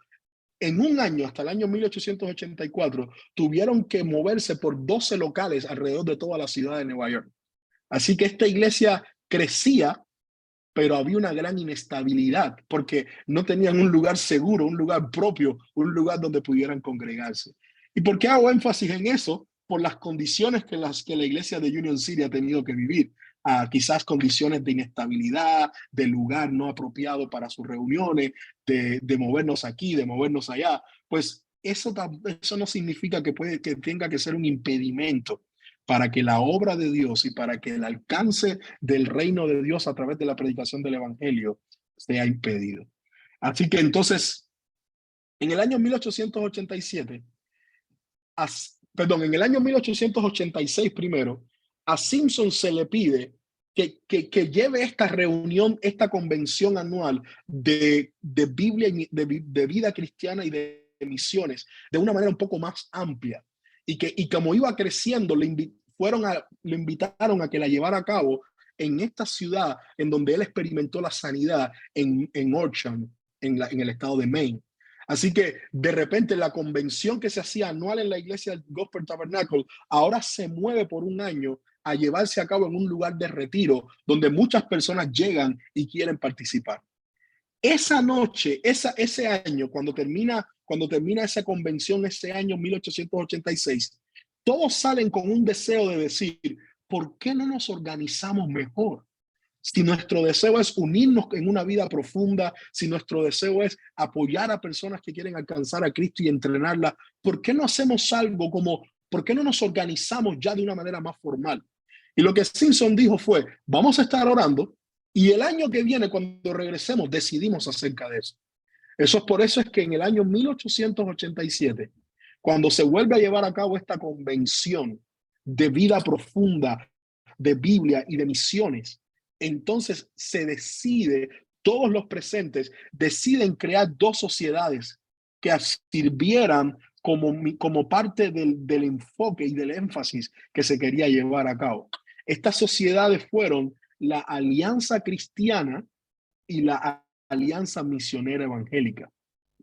en un año, hasta el año 1884, tuvieron que moverse por 12 locales alrededor de toda la ciudad de Nueva York. Así que esta iglesia crecía, pero había una gran inestabilidad porque no tenían un lugar seguro, un lugar propio, un lugar donde pudieran congregarse. ¿Y por qué hago énfasis en eso? Por las condiciones que la iglesia de Union City ha tenido que vivir. Quizás condiciones de inestabilidad, de lugar no apropiado para sus reuniones, de movernos aquí, de movernos allá. Pues eso no significa que tenga que ser un impedimento para que la obra de Dios y para que el alcance del reino de Dios a través de la predicación del evangelio sea impedido. Así que entonces, en el año 1887, en el año 1886 primero, a Simpson se le pide que lleve esta reunión, esta convención anual de Biblia, de vida cristiana y de misiones, de una manera un poco más amplia. Y como iba creciendo, lo invitaron a que la llevara a cabo en esta ciudad en donde él experimentó la sanidad en Orchard, en el estado de Maine. Así que de repente la convención que se hacía anual en la iglesia del Gospel Tabernacle ahora se mueve por un año a llevarse a cabo en un lugar de retiro donde muchas personas llegan y quieren participar. Esa noche, ese año, cuando termina esa convención, ese año 1886, todos salen con un deseo de decir, ¿por qué no nos organizamos mejor? Si nuestro deseo es unirnos en una vida profunda, si nuestro deseo es apoyar a personas que quieren alcanzar a Cristo y entrenarlas, ¿por qué no hacemos algo como, por qué no nos organizamos ya de una manera más formal? Y lo que Simpson dijo fue, vamos a estar orando y el año que viene, cuando regresemos, decidimos acerca de eso. Por eso es que en el año 1887, cuando se vuelve a llevar a cabo esta convención de vida profunda, de Biblia y de misiones, entonces se decide, todos los presentes deciden crear dos sociedades que sirvieran como parte del enfoque y del énfasis que se quería llevar a cabo. Estas sociedades fueron la Alianza Cristiana y la Alianza Misionera Evangélica.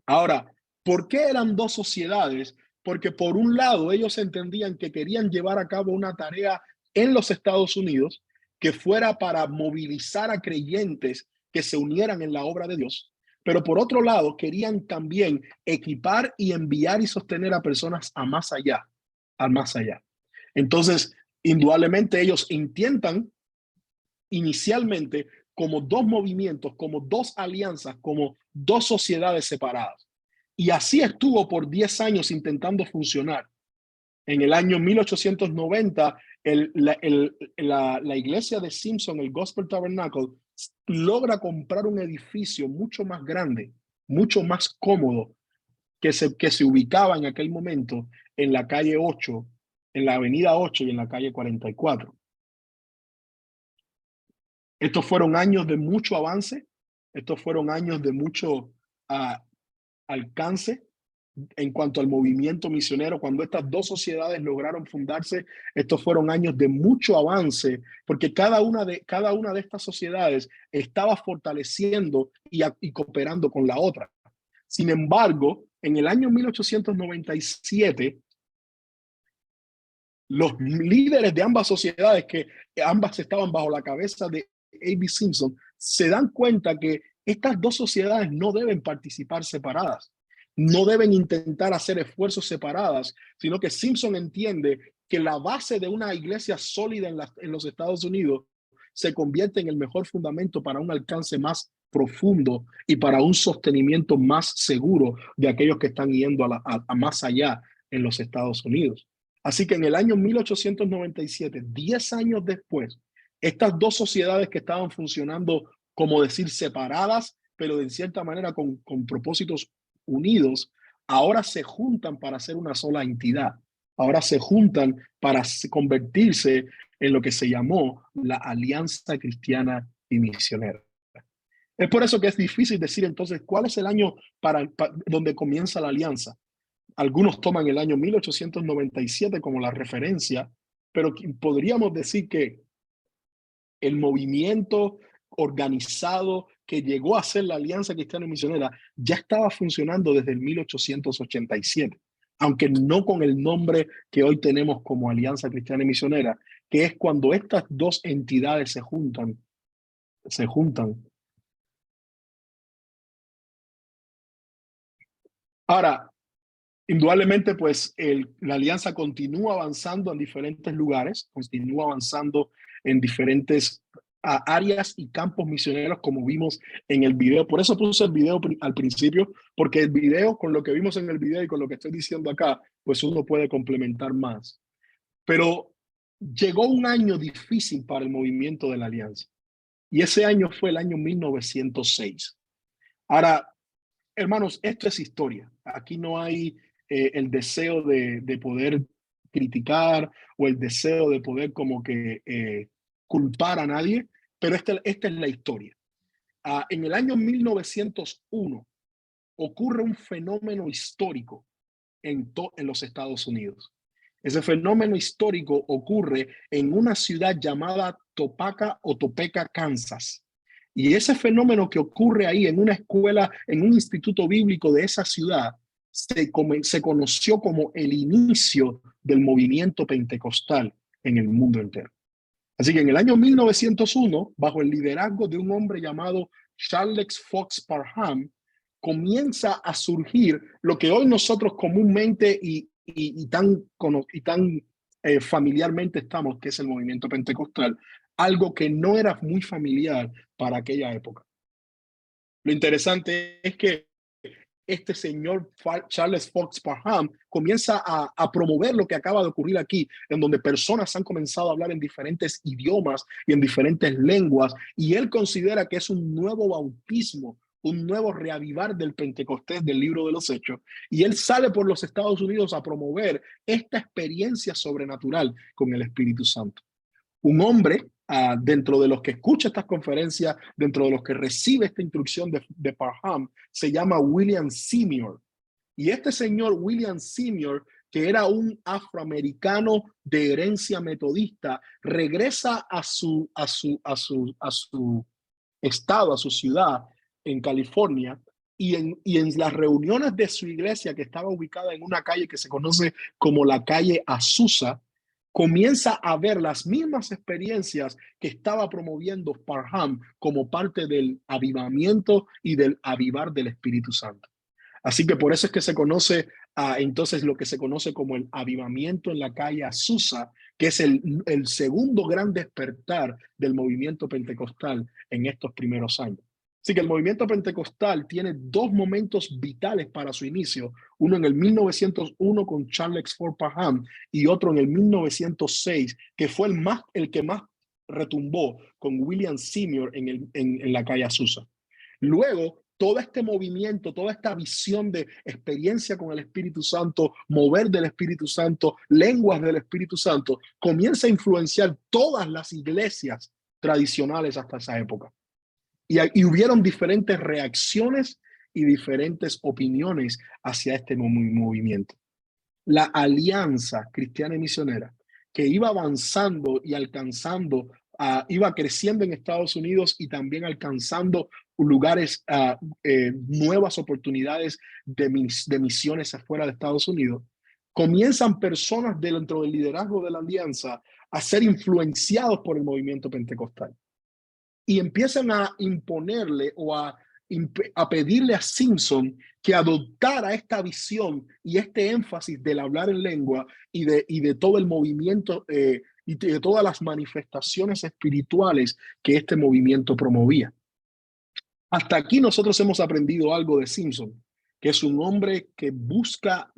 Ahora, ¿por qué eran dos sociedades? Porque por un lado ellos entendían que querían llevar a cabo una tarea en los Estados Unidos que fuera para movilizar a creyentes que se unieran en la obra de Dios, pero por otro lado querían también equipar y enviar y sostener a personas a más allá, al más allá. Entonces, indudablemente ellos intentan inicialmente como dos movimientos, como dos alianzas, como dos sociedades separadas. Y así estuvo por 10 años intentando funcionar. En el año 1890, la iglesia de Simpson, el Gospel Tabernacle, logra comprar un edificio mucho más grande, mucho más cómodo, que se ubicaba en aquel momento en la calle 8, en la avenida 8 y en la calle 44. Estos fueron años de mucho avance, estos fueron años de mucho alcance en cuanto al movimiento misionero. Cuando estas dos sociedades lograron fundarse, estos fueron años de mucho avance, porque cada una de estas sociedades estaba fortaleciendo y cooperando con la otra. Sin embargo, en el año 1897, los líderes de ambas sociedades, que ambas estaban bajo la cabeza de A.B. Simpson, se dan cuenta que estas dos sociedades no deben participar separadas, no deben intentar hacer esfuerzos separadas, sino que Simpson entiende que la base de una iglesia sólida en los Estados Unidos se convierte en el mejor fundamento para un alcance más profundo y para un sostenimiento más seguro de aquellos que están yendo a más allá en los Estados Unidos. Así que en el año 1897, 10 años después, estas dos sociedades que estaban funcionando, como decir, separadas, pero de cierta manera con propósitos unidos, ahora se juntan para ser una sola entidad. Ahora se juntan para convertirse en lo que se llamó la Alianza Cristiana y Misionera. Es por eso que es difícil decir entonces cuál es el año donde comienza la alianza. Algunos toman el año 1897 como la referencia, pero podríamos decir que el movimiento organizado que llegó a ser la Alianza Cristiana y Misionera ya estaba funcionando desde el 1887, aunque no con el nombre que hoy tenemos como Alianza Cristiana y Misionera, que es cuando estas dos entidades se juntan. Ahora, indudablemente, pues la alianza continúa avanzando en diferentes lugares, continúa avanzando en diferentes áreas y campos misioneros, como vimos en el video. Por eso puse el video al principio, porque el video, con lo que vimos en el video y con lo que estoy diciendo acá, pues uno puede complementar más. Pero llegó un año difícil para el movimiento de la alianza, y ese año fue el año 1906. Ahora, hermanos, esto es historia. Aquí no hay el deseo de poder criticar o el deseo de poder como que culpar a nadie, pero esta es la historia. En el año 1901 ocurre un fenómeno histórico en los Estados Unidos. Ese fenómeno histórico ocurre en una ciudad llamada Topeka, Kansas. Y ese fenómeno que ocurre ahí en una escuela, en un instituto bíblico de esa ciudad, se conoció como el inicio del movimiento pentecostal en el mundo entero. Así que en el año 1901, bajo el liderazgo de un hombre llamado Charles Fox Parham, comienza a surgir lo que hoy nosotros comúnmente y tan familiarmente estamos, que es el movimiento pentecostal, algo que no era muy familiar para aquella época. Lo interesante es que este señor Charles Fox Parham comienza a promover lo que acaba de ocurrir aquí, en donde personas han comenzado a hablar en diferentes idiomas y en diferentes lenguas, y él considera que es un nuevo bautismo, un nuevo reavivar del Pentecostés del libro de los Hechos, y él sale por los Estados Unidos a promover esta experiencia sobrenatural con el Espíritu Santo. Un hombre dentro de los que escucha estas conferencias, dentro de los que recibe esta instrucción de Parham, se llama William Seymour. Y este señor William Seymour, que era un afroamericano de herencia metodista, regresa a su estado, a su ciudad en California, y en las reuniones de su iglesia, que estaba ubicada en una calle que se conoce como la calle Azusa, comienza a ver las mismas experiencias que estaba promoviendo Parham como parte del avivamiento y del avivar del Espíritu Santo. Así que por eso es que se conoce entonces lo que se conoce como el avivamiento en la calle Azusa, que es el segundo gran despertar del movimiento pentecostal en estos primeros años. Así que el movimiento pentecostal tiene dos momentos vitales para su inicio, uno en el 1901 con Charles Ford Parham y otro en el 1906, que fue el que más retumbó con William Seymour en la calle Azusa. Luego, todo este movimiento, toda esta visión de experiencia con el Espíritu Santo, mover del Espíritu Santo, lenguas del Espíritu Santo, comienza a influenciar todas las iglesias tradicionales hasta esa época. Y hubieron diferentes reacciones y diferentes opiniones hacia este movimiento. La alianza cristiana y misionera, que iba avanzando y alcanzando, iba creciendo en Estados Unidos y también alcanzando lugares, nuevas oportunidades de misiones afuera de Estados Unidos, comienzan personas dentro del liderazgo de la alianza a ser influenciados por el movimiento pentecostal. Y empiezan a imponerle o a pedirle a Simpson que adoptara esta visión y este énfasis del hablar en lengua y de todo el movimiento y de todas las manifestaciones espirituales que este movimiento promovía. Hasta aquí nosotros hemos aprendido algo de Simpson, que es un hombre que busca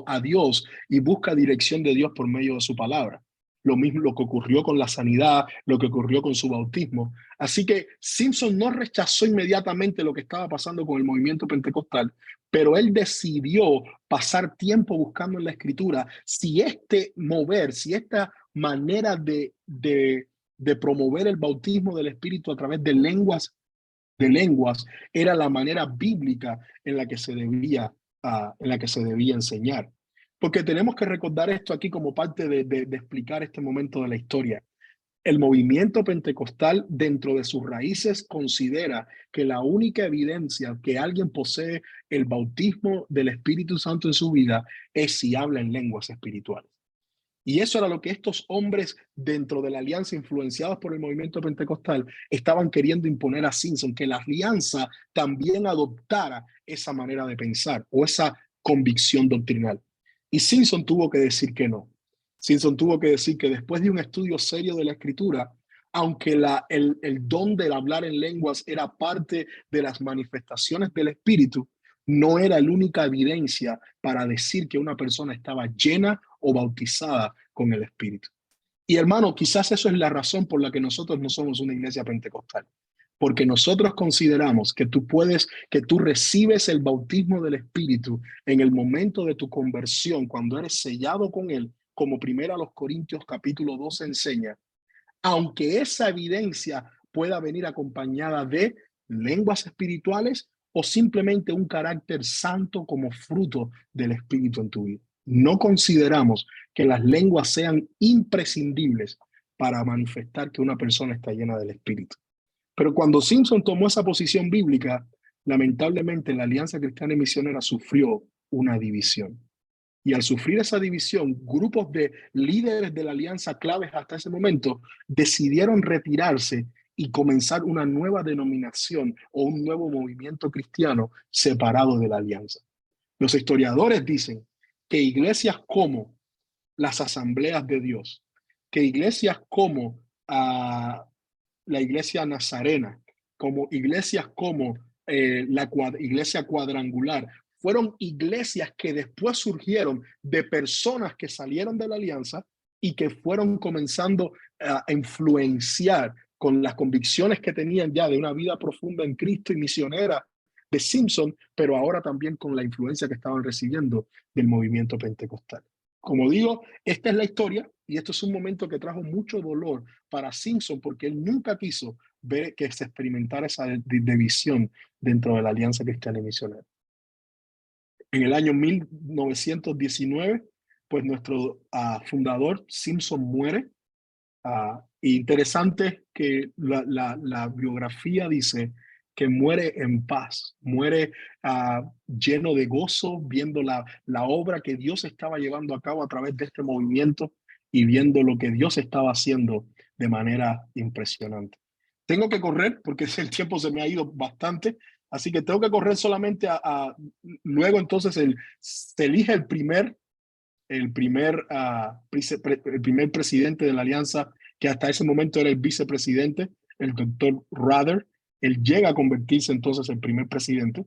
a Dios y busca dirección de Dios por medio de su palabra. Lo mismo lo que ocurrió con la sanidad, lo que ocurrió con su bautismo. Así que Simpson no rechazó inmediatamente lo que estaba pasando con el movimiento pentecostal, pero él decidió pasar tiempo buscando en la Escritura si si esta manera de promover el bautismo del Espíritu a través de lenguas era la manera bíblica en la que se debía enseñar. Porque tenemos que recordar esto aquí como parte de explicar este momento de la historia. El movimiento pentecostal, dentro de sus raíces, considera que la única evidencia que alguien posee el bautismo del Espíritu Santo en su vida es si habla en lenguas espirituales. Y eso era lo que estos hombres dentro de la alianza, influenciados por el movimiento pentecostal, estaban queriendo imponer a Simpson, que la alianza también adoptara esa manera de pensar o esa convicción doctrinal. Y Simpson tuvo que decir que no. Simpson tuvo que decir que después de un estudio serio de la Escritura, aunque el don del hablar en lenguas era parte de las manifestaciones del Espíritu, no era la única evidencia para decir que una persona estaba llena o bautizada con el Espíritu. Y hermano, quizás eso es la razón por la que nosotros no somos una iglesia pentecostal. Porque nosotros consideramos que tú recibes el bautismo del Espíritu en el momento de tu conversión, cuando eres sellado con él, como 1 Corintios capítulo 12 enseña, aunque esa evidencia pueda venir acompañada de lenguas espirituales o simplemente un carácter santo como fruto del Espíritu en tu vida. No consideramos que las lenguas sean imprescindibles para manifestar que una persona está llena del Espíritu. Pero cuando Simpson tomó esa posición bíblica, lamentablemente la Alianza Cristiana y Misionera sufrió una división. Y al sufrir esa división, grupos de líderes de la alianza claves hasta ese momento decidieron retirarse y comenzar una nueva denominación o un nuevo movimiento cristiano separado de la alianza. Los historiadores dicen que iglesias como las asambleas de Dios, que iglesias como la iglesia nazarena, como iglesias como iglesia cuadrangular, fueron iglesias que después surgieron de personas que salieron de la alianza y que fueron comenzando a influenciar con las convicciones que tenían ya de una vida profunda en Cristo y misionera de Simpson, pero ahora también con la influencia que estaban recibiendo del movimiento pentecostal. Como digo, esta es la historia y esto es un momento que trajo mucho dolor para Simpson porque él nunca quiso ver que se experimentara esa división dentro de la Alianza Cristiana y Misionera. En el año 1919, pues nuestro fundador Simpson muere. Interesante que la biografía dice que muere en paz, muere lleno de gozo, viendo la obra que Dios estaba llevando a cabo a través de este movimiento y viendo lo que Dios estaba haciendo de manera impresionante. Tengo que correr porque el tiempo se me ha ido bastante, así que tengo que correr solamente luego entonces se elige el primer presidente de la alianza, que hasta ese momento era el vicepresidente, el doctor Rather. Él llega a convertirse entonces en primer presidente.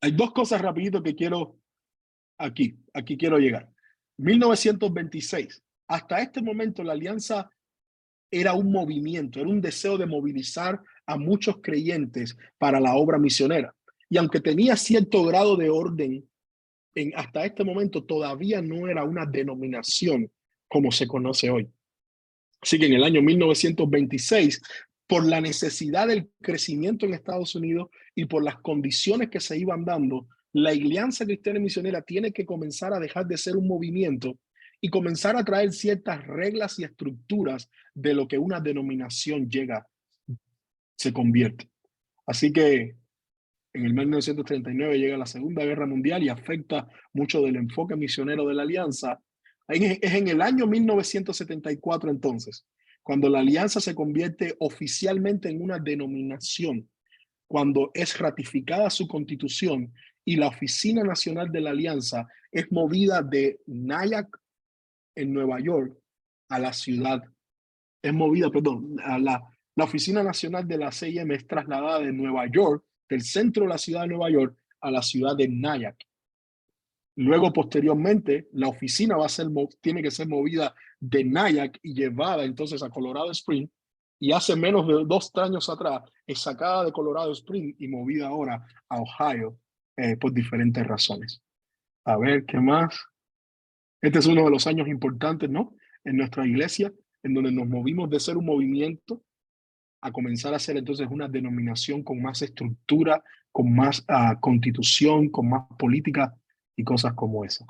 Hay dos cosas rapidito que quiero aquí quiero llegar. 1926. Hasta este momento la alianza era un movimiento, era un deseo de movilizar a muchos creyentes para la obra misionera. Y aunque tenía cierto grado de orden, hasta este momento todavía no era una denominación como se conoce hoy. Así que en el año 1926, por la necesidad del crecimiento en Estados Unidos y por las condiciones que se iban dando, la Alianza Cristiana y Misionera tiene que comenzar a dejar de ser un movimiento y comenzar a traer ciertas reglas y estructuras de lo que una denominación se convierte. Así que en el 1939 llega la Segunda Guerra Mundial y afecta mucho del enfoque misionero de la Alianza. Es en el año 1974 entonces, cuando la Alianza se convierte oficialmente en una denominación, cuando es ratificada su constitución y la Oficina Nacional de la Alianza es movida de Nyack, en Nueva York, a la ciudad, la Oficina Nacional de la CIM es trasladada de Nueva York, del centro de la ciudad de Nueva York, a la ciudad de Nyack. Luego, posteriormente, la oficina tiene que ser movida de Nyack y llevada entonces a Colorado Springs. Y hace menos de 2 años atrás es sacada de Colorado Springs y movida ahora a Ohio por diferentes razones. A ver, ¿qué más? Este es uno de los años importantes, ¿no? En nuestra iglesia, en donde nos movimos de ser un movimiento a comenzar a ser entonces una denominación con más estructura, con más constitución, con más política y cosas como esa.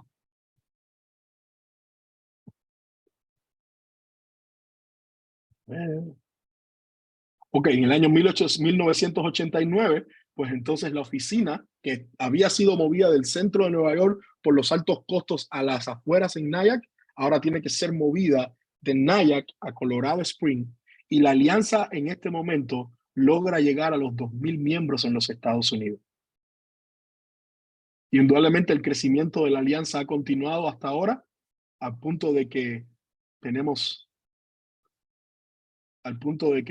Ok, en el año 1989, pues entonces la oficina, que había sido movida del centro de Nueva York por los altos costos a las afueras en Nyack, ahora tiene que ser movida de Nyack a Colorado Springs, y la alianza en este momento logra llegar a los 2,000 miembros en los Estados Unidos. Y indudablemente el crecimiento de la alianza ha continuado hasta ahora, al punto de que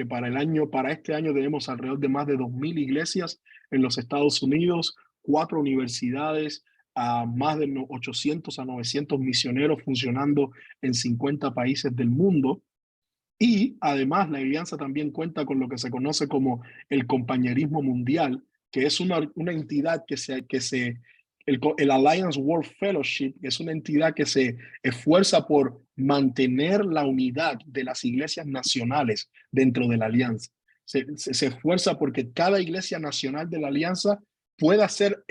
para este año tenemos alrededor de más de 2,000 iglesias en los Estados Unidos, 4 universidades, más de 800 a 900 misioneros funcionando en 50 países del mundo. Y además la alianza también cuenta con lo que se conoce como el compañerismo mundial, que es una entidad el Alliance World Fellowship, que es una entidad que se esfuerza por mantener la unidad de las iglesias nacionales dentro de la alianza. Se esfuerza porque cada iglesia nacional de la alianza pueda ser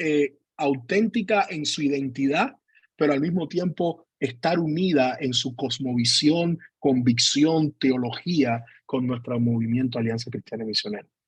auténtica en su identidad, pero al mismo tiempo estar unida en su cosmovisión, convicción, teología con nuestro movimiento Alianza Cristiana y Misionera.